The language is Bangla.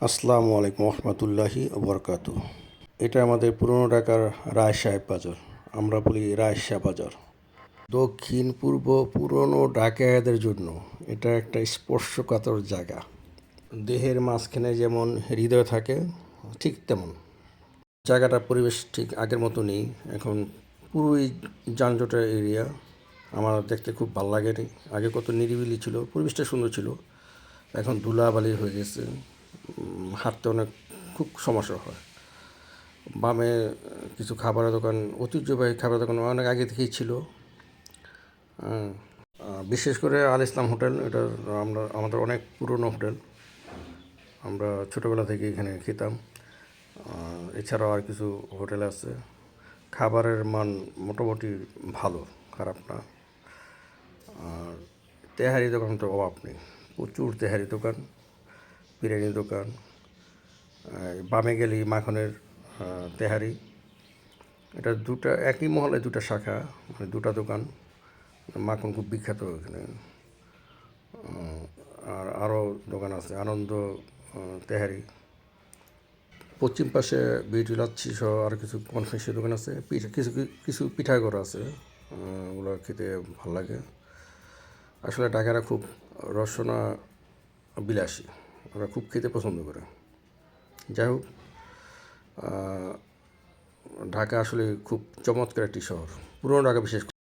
আসসালামু আলাইকুম রহমতুল্লাহি বরকাতু। এটা আমাদের পুরনো ঢাকার রায়সাহেব বাজার, আমরা বলি রায়শাহ বাজার। দক্ষিণ পূর্ব পুরনো ঢাকাইয়াদের জন্য এটা একটা স্পর্শকাতর জায়গা। দেহের মাঝখানে যেমন হৃদয় থাকে, ঠিক তেমন জায়গাটার পরিবেশ ঠিক আগের মতো নেই। এখন পুরোই যানজটের এরিয়া। আমার দেখতে খুব ভালো লাগে। আগে কত নিরিবিলি ছিল, পরিবেশটা সুন্দর ছিল। এখন ধুলাবালি হয়ে গেছে, হাঁটতে অনেক খুব সমস্যা হয়। বামে কিছু খাবারের দোকান, ঐতিহ্যবাহী খাবারের দোকান অনেক আগে থেকেই ছিল। বিশেষ করে আল ইসলাম হোটেল, এটা আমাদের অনেক পুরনো হোটেল। আমরা ছোটোবেলা থেকে এখানে খেতাম। এছাড়াও আর কিছু হোটেল আছে। খাবারের মান মোটামুটি ভালো, খারাপ না। আর তেহারি দোকান তো অভাব নেই, প্রচুর তেহারি দোকান, বিরিয়ানির দোকান। বামে গেলেই মাখনের তেহারি। এটা দুটা একই মহলে দুটা শাখা, মানে দুটা দোকান। মাখন খুব বিখ্যাত এখানে। আর আরও দোকান আছে, আনন্দ তেহারি। পশ্চিম পাশে বিউটি লাচ্ছি সহ আর কিছু কনফেকশনের দোকান আছে। কিছু কিছু পিঠাঘর আছে, ওগুলো খেতে ভালো লাগে। আসলে ঢাকারা খুব রসনা বিলাসী, ওরা খুব খেতে পছন্দ করে। যাই হোক, ঢাকা আসলে খুব চমৎকার একটি শহর, পুরনো ঢাকা বিশেষ করে।